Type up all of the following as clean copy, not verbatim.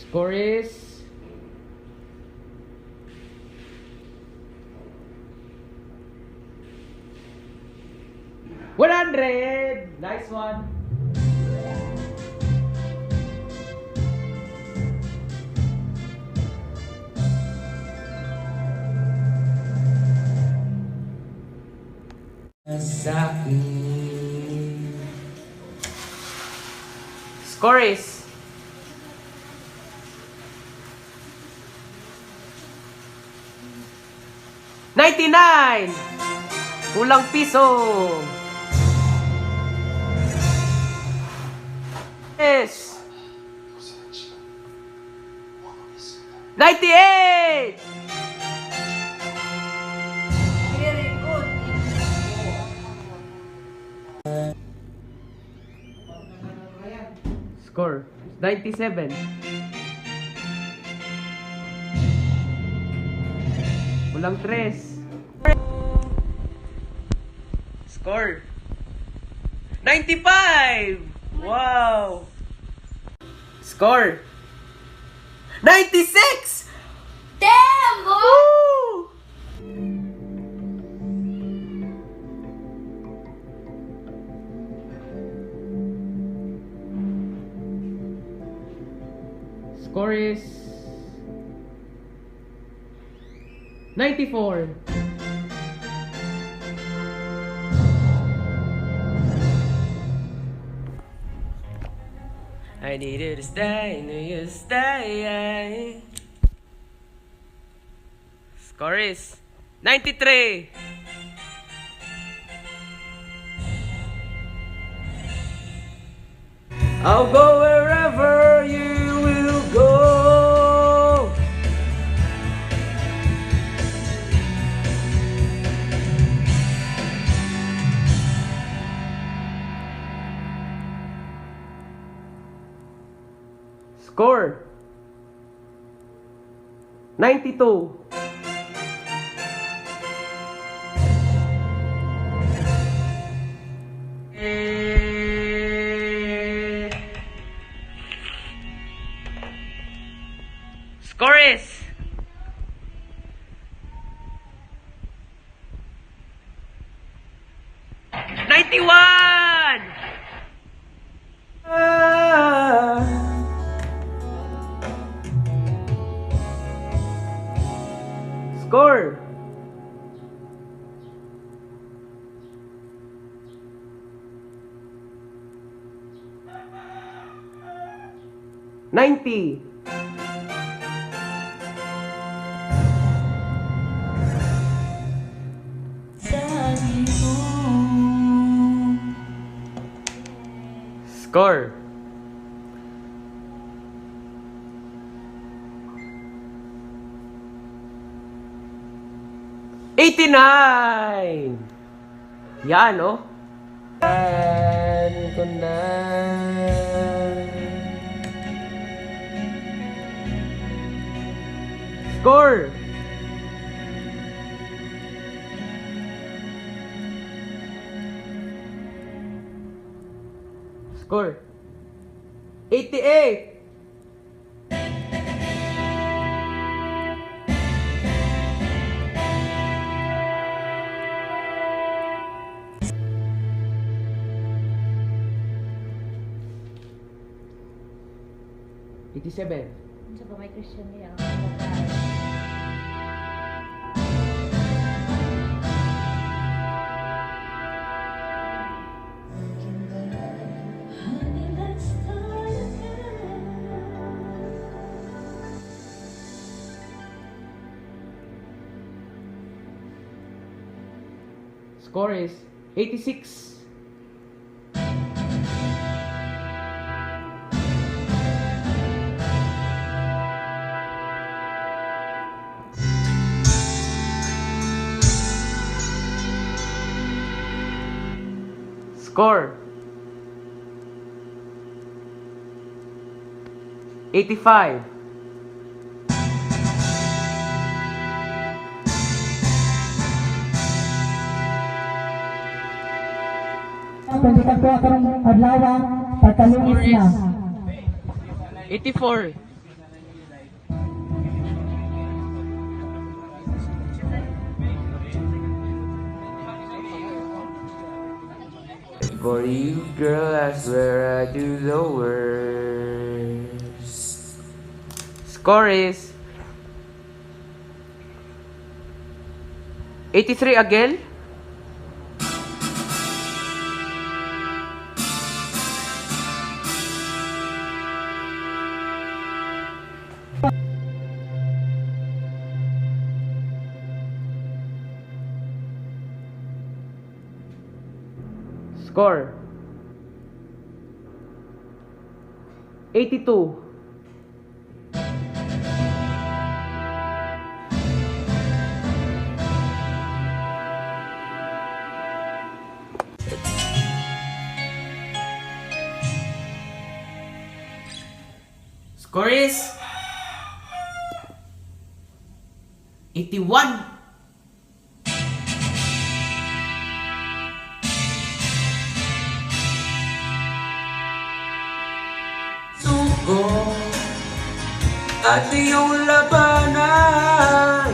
Score is 100. Nice one. Score is 99. Kulang piso. Yes. 98. Very good. Score 97. Kulang 3. Score 95. Wow. Score 96. Damn, boy! Woo! Score is 94. I needed to stay, knew you stay. Score is 93. I'll go wherever you will go. Score 92. Score is 91. Score 90. Score 89. Yan, no? Yan ko na. Score 88. '87. Sa ba may Christian niya? Score is 86. Score 85. Pendikan po karong adlaw pagkalunis na. 84. For you, girl, I swear I do the worst. Score is 83 again. Score 82. Score is 81. Suko at iyong labanan,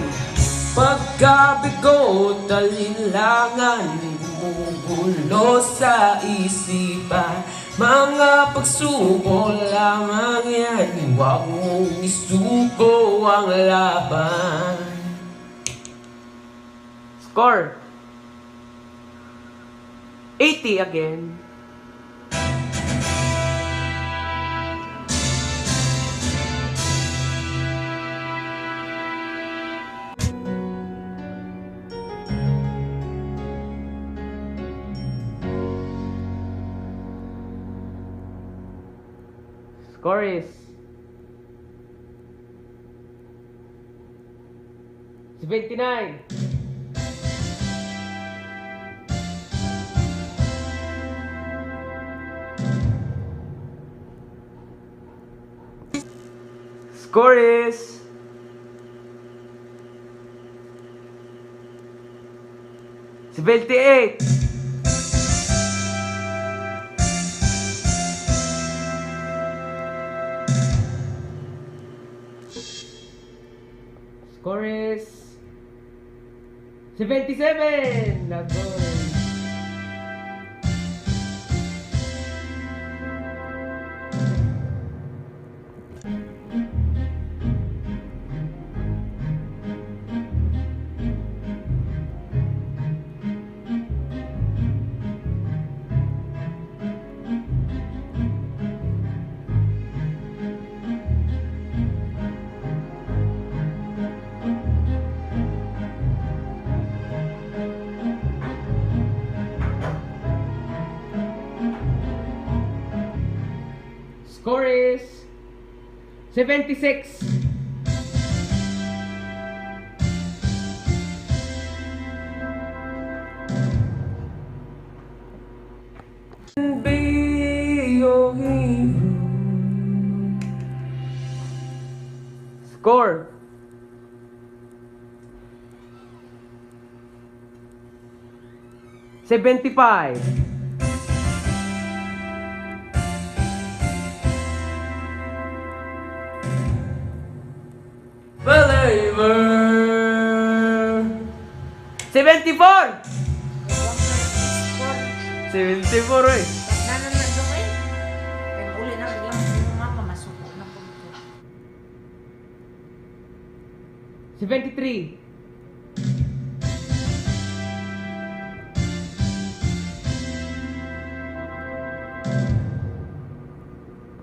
pagkabigo, talinlangan, gumugulo sa isipan. Mga pagsubok lamang yan, huwag mong isuko ang laban. Score 80 again. Score is 79. Score is 78. Score is 77. Nako. Score is 76. Be your hero. Score 75. Believer 74. 74 eh. Nanan na doon eh. Kaya uli na lang yung mama masuko na po. 73.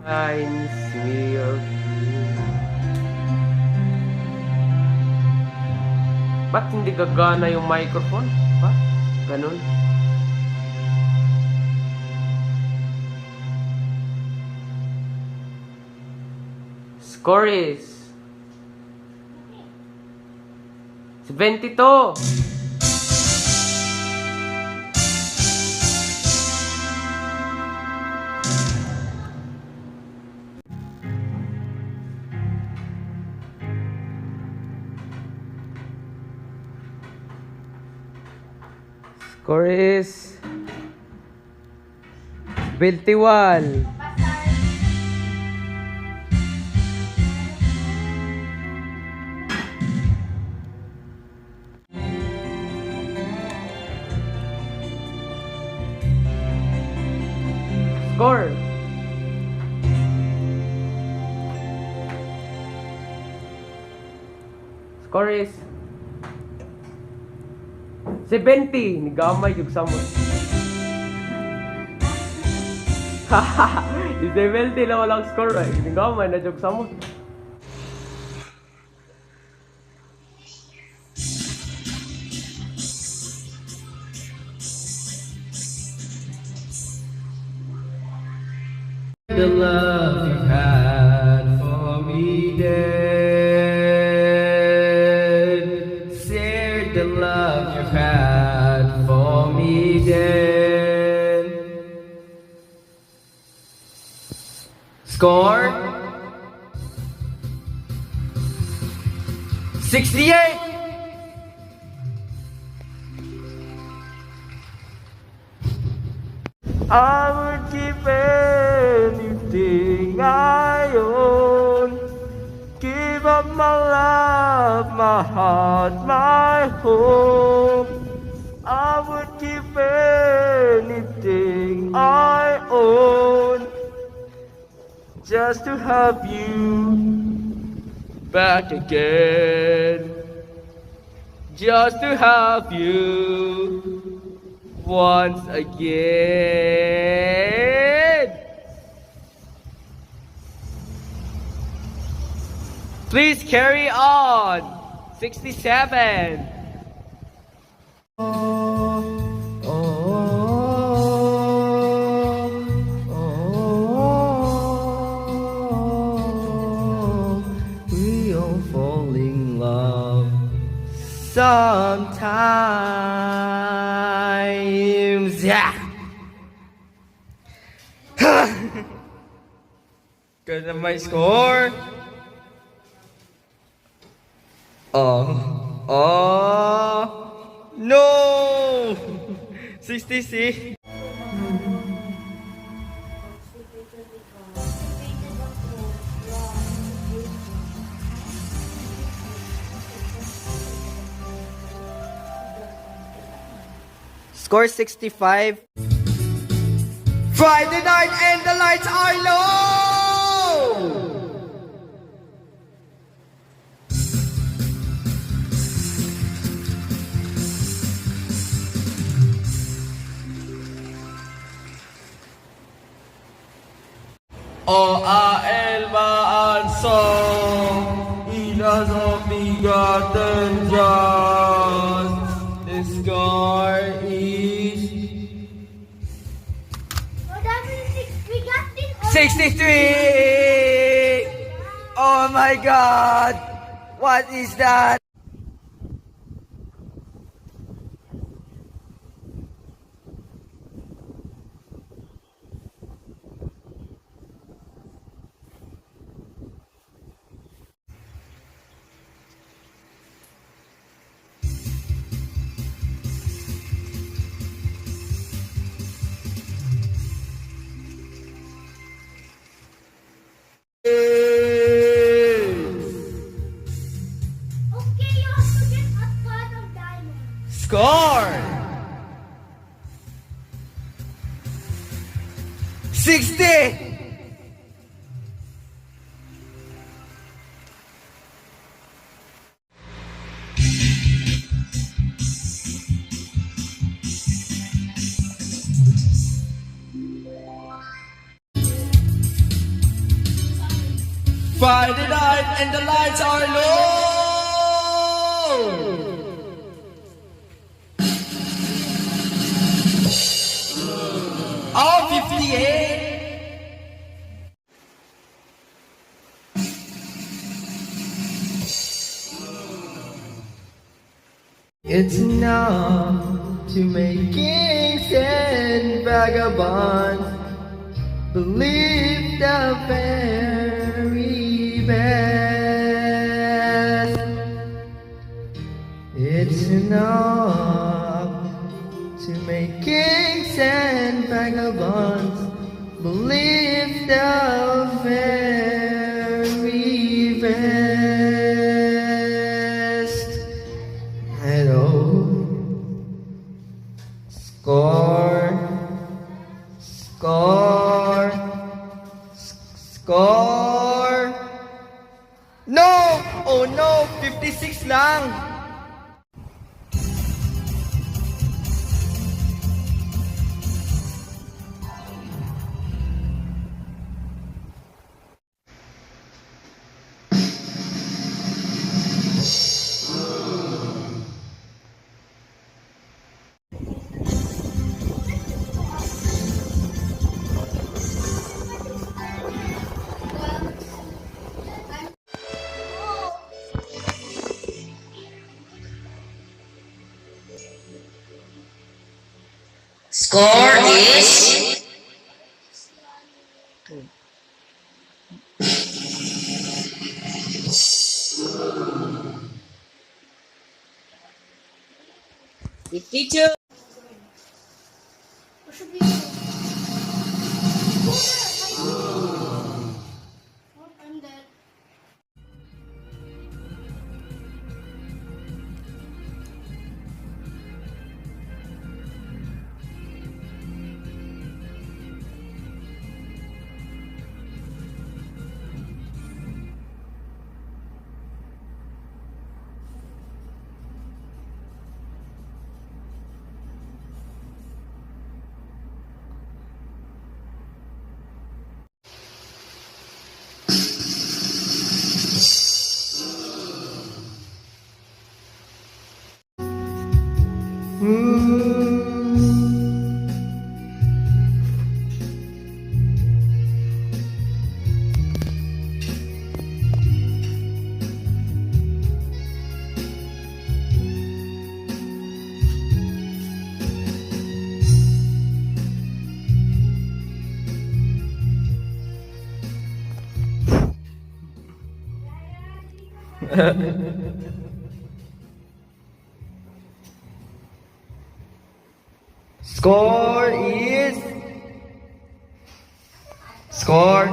Reminds me of you. Ba't hindi gagana yung microphone? Ha? Ganun. Score is 72. Score is 21. Score is 70. Nigamay yung samot. Haha. Yung 70 na walang score eh. Nigamay na yung samot. The love you had for me then. Share the love you had for me then. Score 68. I would give anything I own. Give up my love, my heart, my home. I would give anything I own just to have you back again. Just to have you once again. Please carry on. 67. We all fall in love sometimes. Yeah. Good na my score. No. 66. Score 65. Friday night and the lights are low. O-A-L song, Ilas of begotten just. The score is 63! Oh my god! What is that? Score 60. Friday night and the lights are low. All 58. It's enough to make kings and vagabonds believe the very best. It's enough to make kings and vagabonds believe the very best. Hello. Score. Score. Score. Oh no, 56 lang. Score is 52. I'm dead. Score is... Score...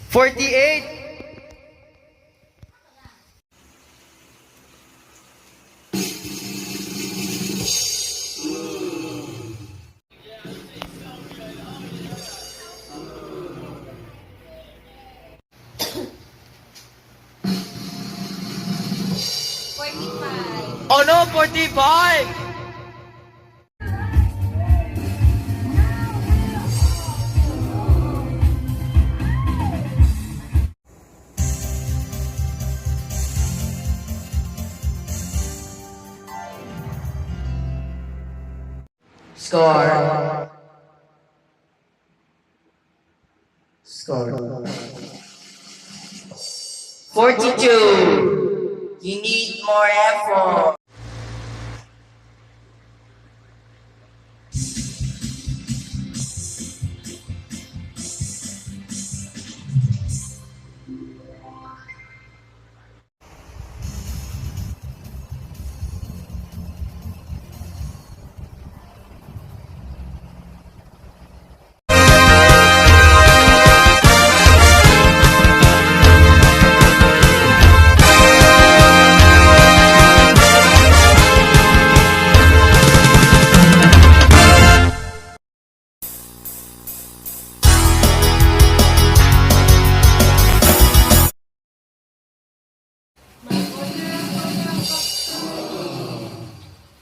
48. Oh no, 45! Score. Score. 42. You need more effort.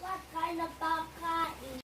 What kind of pagkain?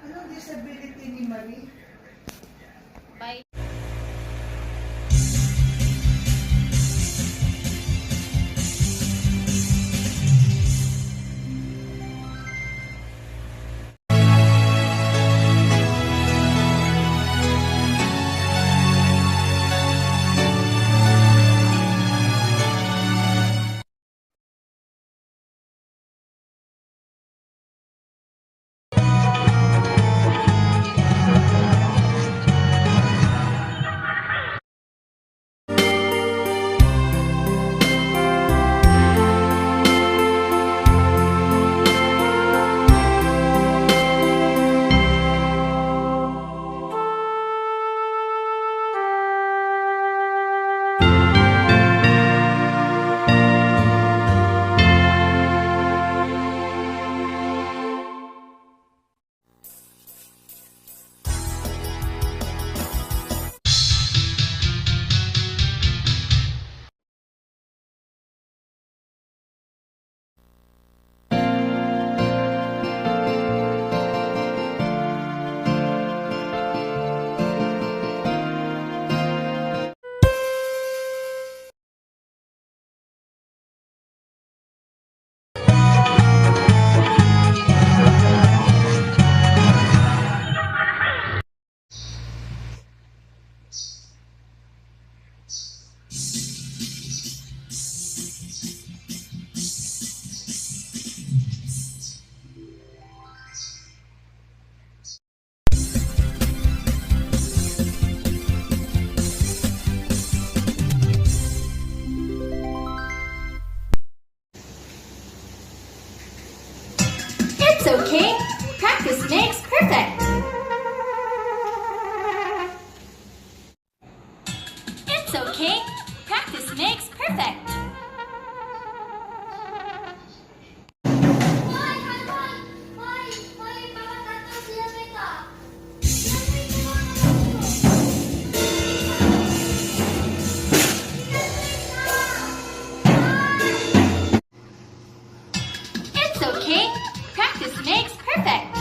Anong disability ni Marie? okay. Practice makes perfect. It's okay. Practice makes perfect.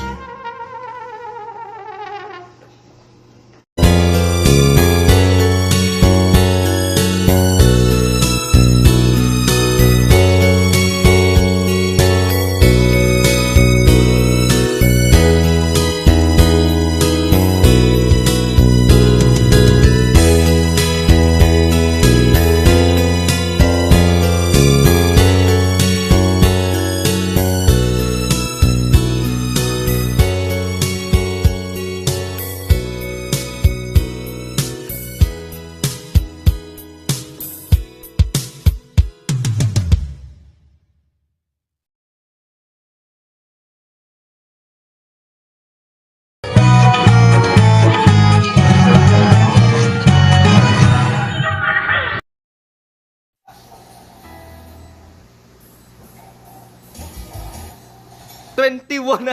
₱21.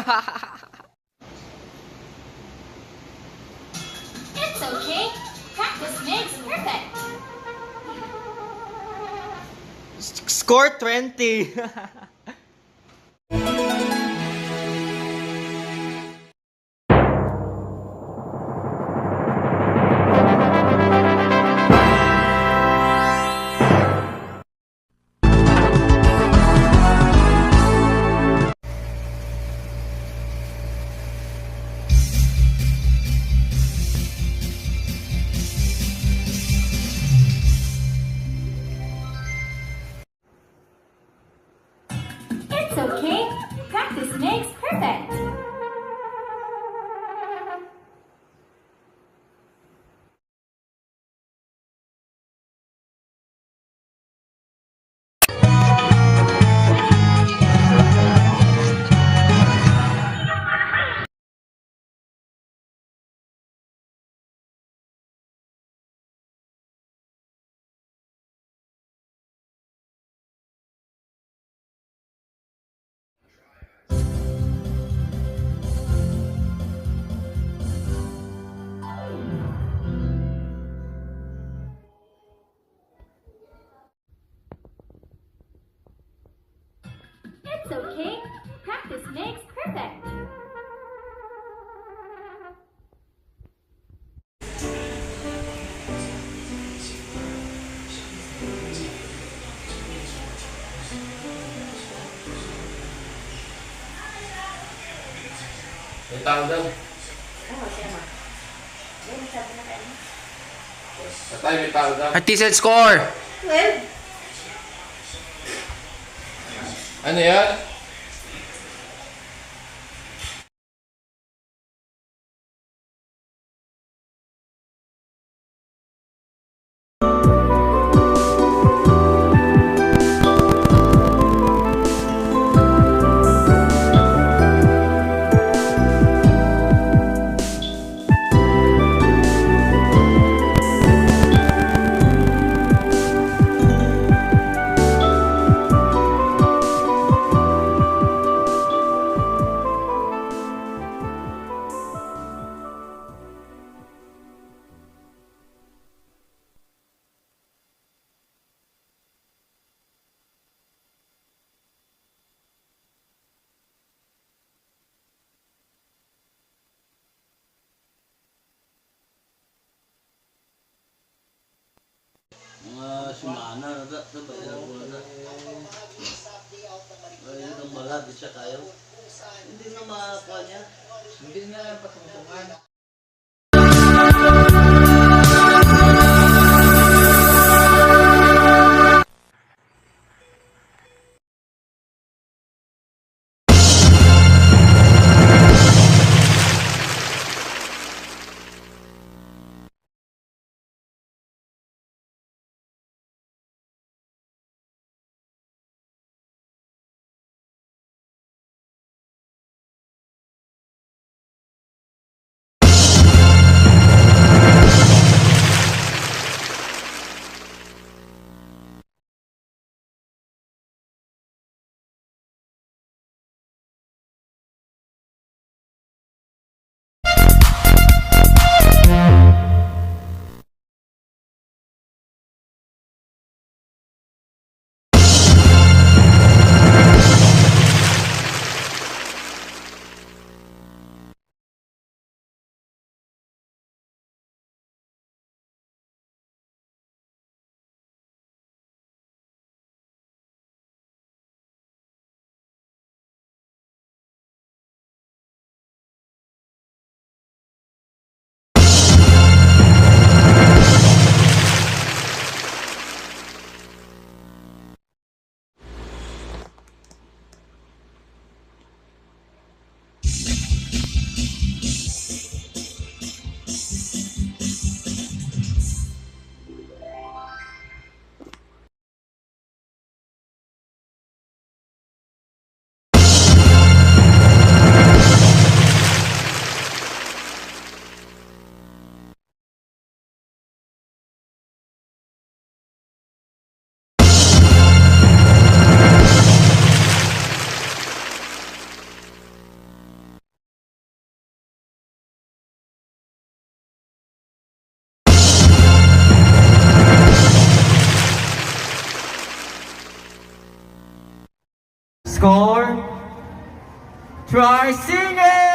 It's okay. Practice makes perfect. Score 20. It's okay. Practice makes perfect. It's okay. Practice makes perfect. May tao daw. Oo, siya ma. Ayun, sabi na kayo. Patay, may tao daw. Artisan score. 12. Ano yan? Mga sumana na da, sa bayan ko na da. Ay, ang malad, di siya kayo. Hindi na makakuha niya. Hindi na patungtungan. Score. Try singing.